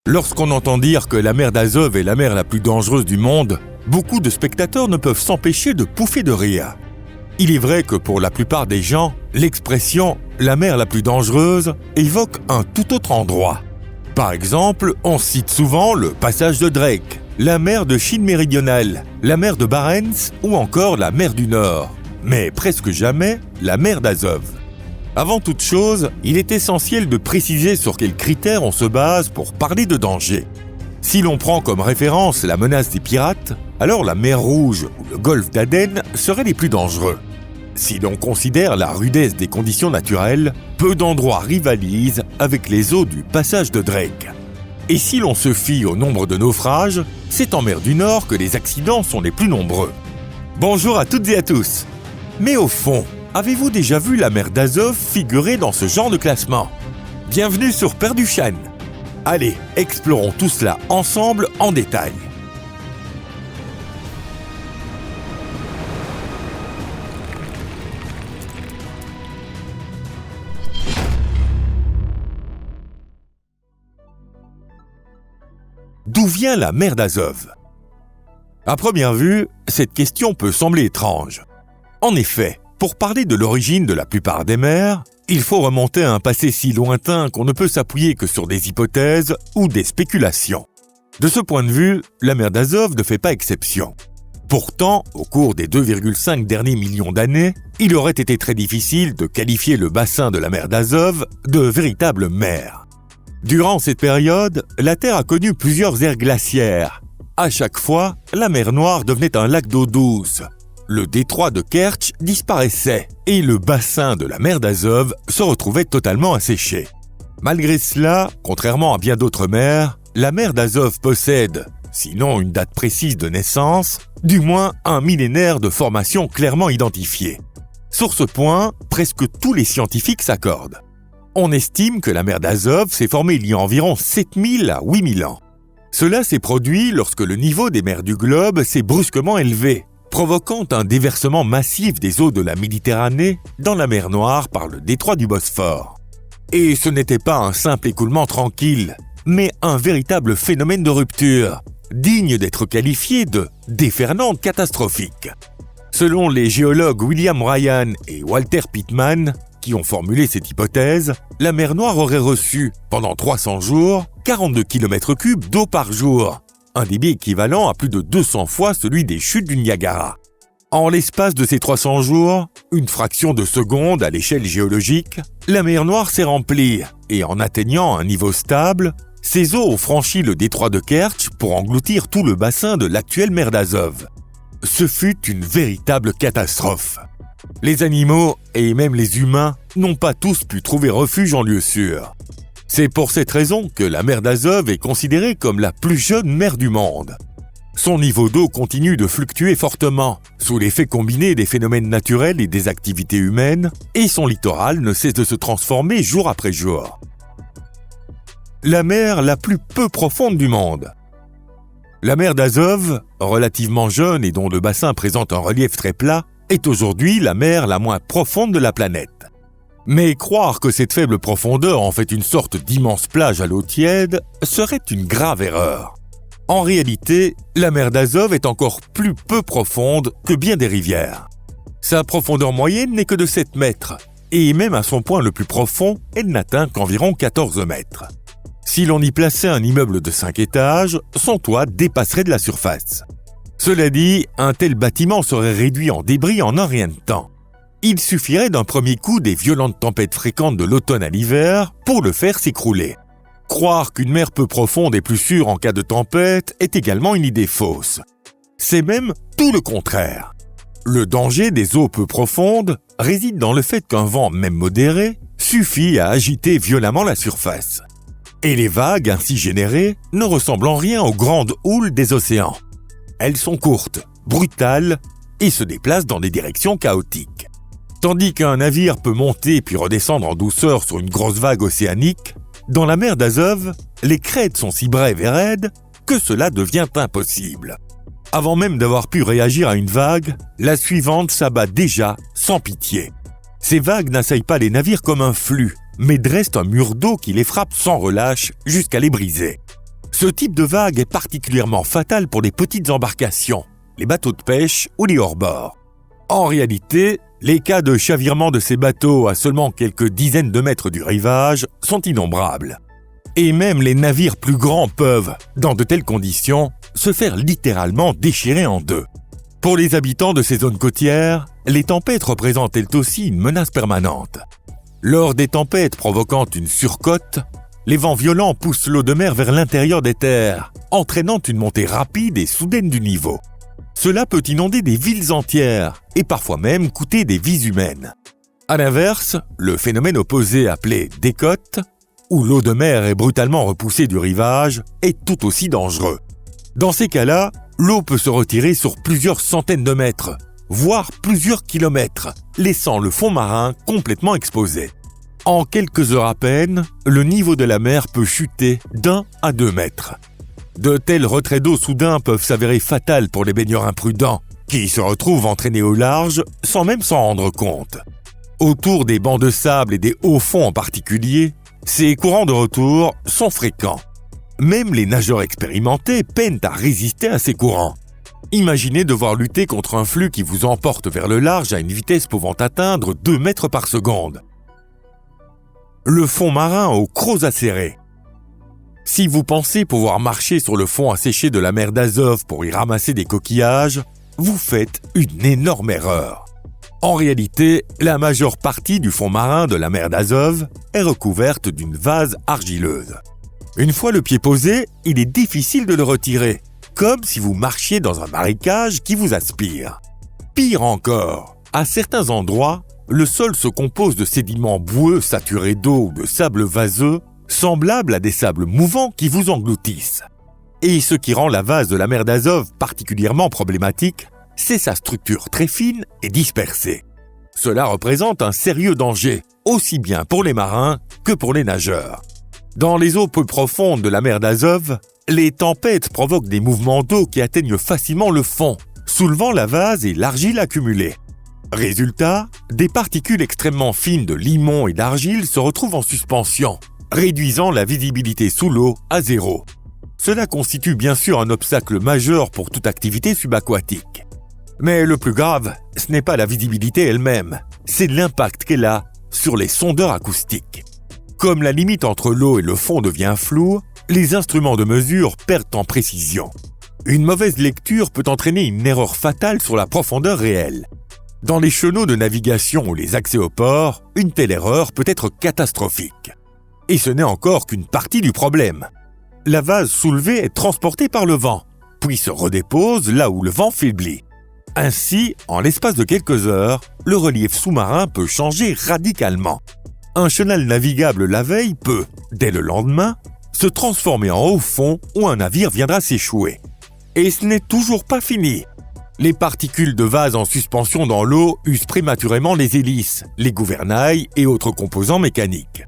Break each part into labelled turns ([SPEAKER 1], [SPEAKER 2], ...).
[SPEAKER 1] Lorsqu'on entend dire que la mer d'Azov est la mer la plus dangereuse du monde, beaucoup de spectateurs ne peuvent s'empêcher de pouffer de rire. Il est vrai que pour la plupart des gens, l'expression « la mer la plus dangereuse » évoque un tout autre endroit. Par exemple, on cite souvent le passage de Drake, la mer de Chine méridionale, la mer de Barents ou encore la mer du Nord, mais presque jamais la mer d'Azov. Avant toute chose, il est essentiel de préciser sur quels critères on se base pour parler de danger. Si l'on prend comme référence la menace des pirates, alors la mer Rouge ou le golfe d'Aden seraient les plus dangereux. Si l'on considère la rudesse des conditions naturelles, peu d'endroits rivalisent avec les eaux du passage de Drake. Et si l'on se fie au nombre de naufrages, c'est en mer du Nord que les accidents sont les plus nombreux. Bonjour à toutes et à tous. Mais au fond, avez-vous déjà vu la mer d'Azov figurer dans ce genre de classement? Bienvenue sur Perduchan. Allez, explorons tout cela ensemble en détail. D'où vient la mer d'Azov? À première vue, cette question peut sembler étrange. En effet, pour parler de l'origine de la plupart des mers, il faut remonter à un passé si lointain qu'on ne peut s'appuyer que sur des hypothèses ou des spéculations. De ce point de vue, la mer d'Azov ne fait pas exception. Pourtant, au cours des 2,5 derniers millions d'années, il aurait été très difficile de qualifier le bassin de la mer d'Azov de véritable mer. Durant cette période, la Terre a connu plusieurs ères glaciaires. À chaque fois, la mer Noire devenait un lac d'eau douce. Le détroit de Kertch disparaissait et le bassin de la mer d'Azov se retrouvait totalement asséché. Malgré cela, contrairement à bien d'autres mers, la mer d'Azov possède, sinon une date précise de naissance, du moins un millénaire de formation clairement identifié. Sur ce point, presque tous les scientifiques s'accordent. On estime que la mer d'Azov s'est formée il y a environ 7000 à 8000 ans. Cela s'est produit lorsque le niveau des mers du globe s'est brusquement élevé, provoquant un déversement massif des eaux de la Méditerranée dans la mer Noire par le détroit du Bosphore. Et ce n'était pas un simple écoulement tranquille, mais un véritable phénomène de rupture, digne d'être qualifié de déferlante catastrophique. Selon les géologues William Ryan et Walter Pittman, qui ont formulé cette hypothèse, la mer Noire aurait reçu, pendant 300 jours, 42 km3 d'eau par jour, un débit équivalent à plus de 200 fois celui des chutes du Niagara. En l'espace de ces 300 jours, une fraction de seconde à l'échelle géologique, la mer Noire s'est remplie et en atteignant un niveau stable, ses eaux ont franchi le détroit de Kertch pour engloutir tout le bassin de l'actuelle mer d'Azov. Ce fut une véritable catastrophe. Les animaux et même les humains n'ont pas tous pu trouver refuge en lieu sûr. C'est pour cette raison que la mer d'Azov est considérée comme la plus jeune mer du monde. Son niveau d'eau continue de fluctuer fortement, sous l'effet combiné des phénomènes naturels et des activités humaines, et son littoral ne cesse de se transformer jour après jour. La mer la plus peu profonde du monde. La mer d'Azov, relativement jeune et dont le bassin présente un relief très plat, est aujourd'hui la mer la moins profonde de la planète. Mais croire que cette faible profondeur en fait une sorte d'immense plage à l'eau tiède serait une grave erreur. En réalité, la mer d'Azov est encore plus peu profonde que bien des rivières. Sa profondeur moyenne n'est que de 7 mètres, et même à son point le plus profond, elle n'atteint qu'environ 14 mètres. Si l'on y plaçait un immeuble de 5 étages, son toit dépasserait de la surface. Cela dit, un tel bâtiment serait réduit en débris en un rien de temps. Il suffirait d'un premier coup des violentes tempêtes fréquentes de l'automne à l'hiver pour le faire s'écrouler. Croire qu'une mer peu profonde est plus sûre en cas de tempête est également une idée fausse. C'est même tout le contraire. Le danger des eaux peu profondes réside dans le fait qu'un vent, même modéré, suffit à agiter violemment la surface. Et les vagues ainsi générées ne ressemblent en rien aux grandes houles des océans. Elles sont courtes, brutales et se déplacent dans des directions chaotiques. Tandis qu'un navire peut monter puis redescendre en douceur sur une grosse vague océanique, dans la mer d'Azov, les crêtes sont si brèves et raides que cela devient impossible. Avant même d'avoir pu réagir à une vague, la suivante s'abat déjà sans pitié. Ces vagues n'assaillent pas les navires comme un flux, mais dressent un mur d'eau qui les frappe sans relâche jusqu'à les briser. Ce type de vague est particulièrement fatal pour les petites embarcations, les bateaux de pêche ou les hors-bord. En réalité, les cas de chavirement de ces bateaux à seulement quelques dizaines de mètres du rivage sont innombrables. Et même les navires plus grands peuvent, dans de telles conditions, se faire littéralement déchirer en deux. Pour les habitants de ces zones côtières, les tempêtes représentent elles aussi une menace permanente. Lors des tempêtes provoquant une surcote, les vents violents poussent l'eau de mer vers l'intérieur des terres, entraînant une montée rapide et soudaine du niveau. Cela peut inonder des villes entières et parfois même coûter des vies humaines. À l'inverse, le phénomène opposé appelé décote, où l'eau de mer est brutalement repoussée du rivage, est tout aussi dangereux. Dans ces cas-là, l'eau peut se retirer sur plusieurs centaines de mètres, voire plusieurs kilomètres, laissant le fond marin complètement exposé. En quelques heures à peine, le niveau de la mer peut chuter d'1 à 2 mètres. De tels retraits d'eau soudains peuvent s'avérer fatals pour les baigneurs imprudents, qui se retrouvent entraînés au large sans même s'en rendre compte. Autour des bancs de sable et des hauts fonds en particulier, ces courants de retour sont fréquents. Même les nageurs expérimentés peinent à résister à ces courants. Imaginez devoir lutter contre un flux qui vous emporte vers le large à une vitesse pouvant atteindre 2 mètres par seconde. Le fond marin aux crocs acérés. Si vous pensez pouvoir marcher sur le fond asséché de la mer d'Azov pour y ramasser des coquillages, vous faites une énorme erreur. En réalité, la majeure partie du fond marin de la mer d'Azov est recouverte d'une vase argileuse. Une fois le pied posé, il est difficile de le retirer, comme si vous marchiez dans un marécage qui vous aspire. Pire encore, à certains endroits, le sol se compose de sédiments boueux saturés d'eau ou de sable vaseux, semblables à des sables mouvants qui vous engloutissent. Et ce qui rend la vase de la mer d'Azov particulièrement problématique, c'est sa structure très fine et dispersée. Cela représente un sérieux danger, aussi bien pour les marins que pour les nageurs. Dans les eaux peu profondes de la mer d'Azov, les tempêtes provoquent des mouvements d'eau qui atteignent facilement le fond, soulevant la vase et l'argile accumulée. Résultat, des particules extrêmement fines de limon et d'argile se retrouvent en suspension, réduisant la visibilité sous l'eau à 0. Cela constitue bien sûr un obstacle majeur pour toute activité subaquatique. Mais le plus grave, ce n'est pas la visibilité elle-même, c'est l'impact qu'elle a sur les sondeurs acoustiques. Comme la limite entre l'eau et le fond devient floue, les instruments de mesure perdent en précision. Une mauvaise lecture peut entraîner une erreur fatale sur la profondeur réelle. Dans les chenaux de navigation ou les accès au port, une telle erreur peut être catastrophique. Et ce n'est encore qu'une partie du problème. La vase soulevée est transportée par le vent, puis se redépose là où le vent faiblit. Ainsi, en l'espace de quelques heures, le relief sous-marin peut changer radicalement. Un chenal navigable la veille peut, dès le lendemain, se transformer en haut fond où un navire viendra s'échouer. Et ce n'est toujours pas fini. Les particules de vase en suspension dans l'eau usent prématurément les hélices, les gouvernails et autres composants mécaniques.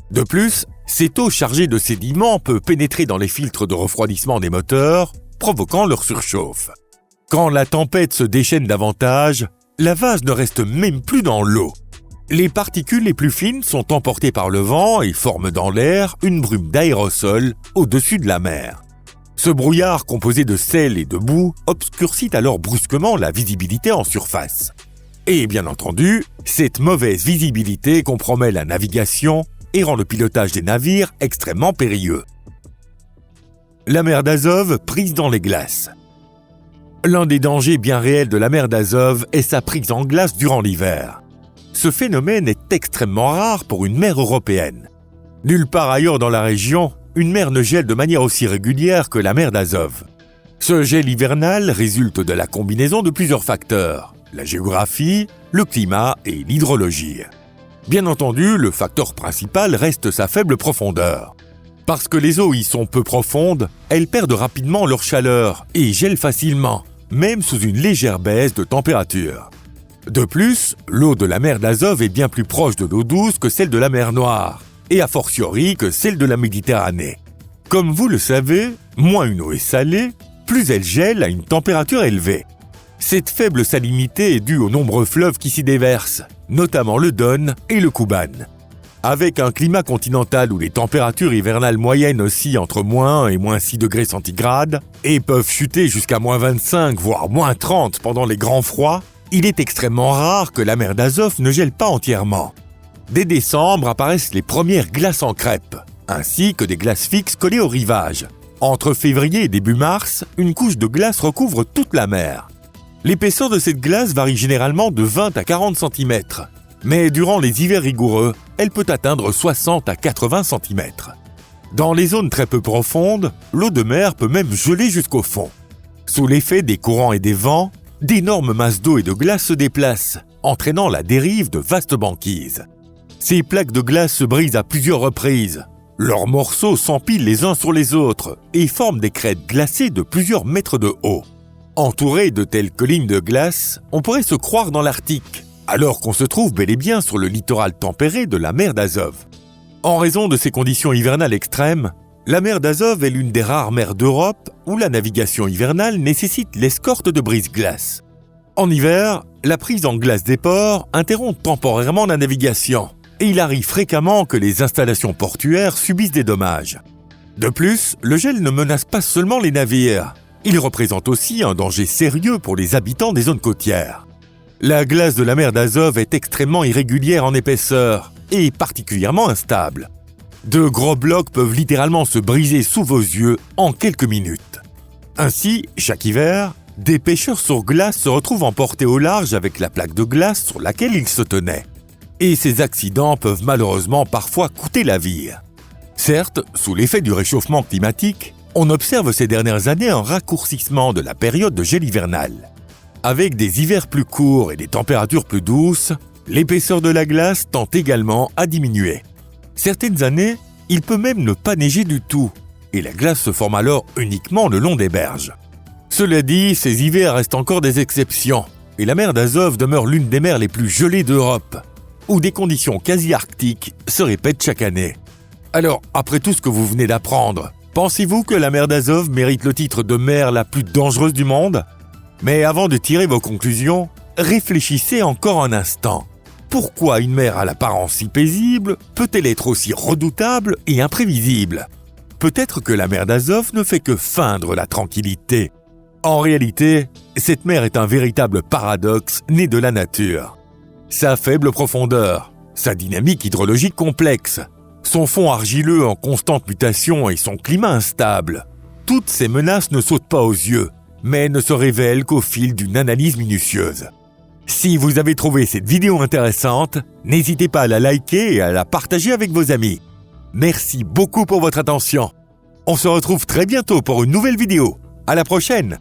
[SPEAKER 1] De plus, cette eau chargée de sédiments peut pénétrer dans les filtres de refroidissement des moteurs, provoquant leur surchauffe. Quand la tempête se déchaîne davantage, la vase ne reste même plus dans l'eau. Les particules les plus fines sont emportées par le vent et forment dans l'air une brume d'aérosol au-dessus de la mer. Ce brouillard composé de sel et de boue obscurcit alors brusquement la visibilité en surface. Et bien entendu, cette mauvaise visibilité compromet la navigation et rend le pilotage des navires extrêmement périlleux. La mer d'Azov prise dans les glaces. L'un des dangers bien réels de la mer d'Azov est sa prise en glace durant l'hiver. Ce phénomène est extrêmement rare pour une mer européenne. Nulle part ailleurs dans la région, une mer ne gèle de manière aussi régulière que la mer d'Azov. Ce gel hivernal résulte de la combinaison de plusieurs facteurs, la géographie, le climat et l'hydrologie. Bien entendu, le facteur principal reste sa faible profondeur. Parce que les eaux y sont peu profondes, elles perdent rapidement leur chaleur et gèlent facilement, même sous une légère baisse de température. De plus, l'eau de la mer d'Azov est bien plus proche de l'eau douce que celle de la mer Noire, et a fortiori que celle de la Méditerranée. Comme vous le savez, moins une eau est salée, plus elle gèle à une température élevée. Cette faible salinité est due aux nombreux fleuves qui s'y déversent, notamment le Don et le Kuban. Avec un climat continental où les températures hivernales moyennes oscillent entre moins et moins 6 degrés centigrades et peuvent chuter jusqu'à moins 25 voire moins 30 pendant les grands froids, il est extrêmement rare que la mer d'Azov ne gèle pas entièrement. Dès décembre apparaissent les premières glaces en crêpe, ainsi que des glaces fixes collées au rivage. Entre février et début mars, une couche de glace recouvre toute la mer. L'épaisseur de cette glace varie généralement de 20 à 40 cm, mais durant les hivers rigoureux, elle peut atteindre 60 à 80 cm. Dans les zones très peu profondes, l'eau de mer peut même geler jusqu'au fond. Sous l'effet des courants et des vents, d'énormes masses d'eau et de glace se déplacent, entraînant la dérive de vastes banquises. Ces plaques de glace se brisent à plusieurs reprises. Leurs morceaux s'empilent les uns sur les autres et forment des crêtes glacées de plusieurs mètres de haut. Entourés de telles collines de glace, on pourrait se croire dans l'Arctique, alors qu'on se trouve bel et bien sur le littoral tempéré de la mer d'Azov. En raison de ces conditions hivernales extrêmes, la mer d'Azov est l'une des rares mers d'Europe où la navigation hivernale nécessite l'escorte de brise-glace. En hiver, la prise en glace des ports interrompt temporairement la navigation et il arrive fréquemment que les installations portuaires subissent des dommages. De plus, le gel ne menace pas seulement les navires, il représente aussi un danger sérieux pour les habitants des zones côtières. La glace de la mer d'Azov est extrêmement irrégulière en épaisseur et particulièrement instable. De gros blocs peuvent littéralement se briser sous vos yeux en quelques minutes. Ainsi, chaque hiver, des pêcheurs sur glace se retrouvent emportés au large avec la plaque de glace sur laquelle ils se tenaient. Et ces accidents peuvent malheureusement parfois coûter la vie. Certes, sous l'effet du réchauffement climatique, on observe ces dernières années un raccourcissement de la période de gel hivernal. Avec des hivers plus courts et des températures plus douces, l'épaisseur de la glace tend également à diminuer. Certaines années, il peut même ne pas neiger du tout, et la glace se forme alors uniquement le long des berges. Cela dit, ces hivers restent encore des exceptions, et la mer d'Azov demeure l'une des mers les plus gelées d'Europe, où des conditions quasi arctiques se répètent chaque année. Alors, après tout ce que vous venez d'apprendre, pensez-vous que la mer d'Azov mérite le titre de mer la plus dangereuse du monde ? Mais avant de tirer vos conclusions, réfléchissez encore un instant. Pourquoi une mer à l'apparence si paisible peut-elle être aussi redoutable et imprévisible ? Peut-être que la mer d'Azov ne fait que feindre la tranquillité. En réalité, cette mer est un véritable paradoxe né de la nature. Sa faible profondeur, sa dynamique hydrologique complexe, son fond argileux en constante mutation et son climat instable, toutes ces menaces ne sautent pas aux yeux, mais ne se révèlent qu'au fil d'une analyse minutieuse. Si vous avez trouvé cette vidéo intéressante, n'hésitez pas à la liker et à la partager avec vos amis. Merci beaucoup pour votre attention. On se retrouve très bientôt pour une nouvelle vidéo. À la prochaine!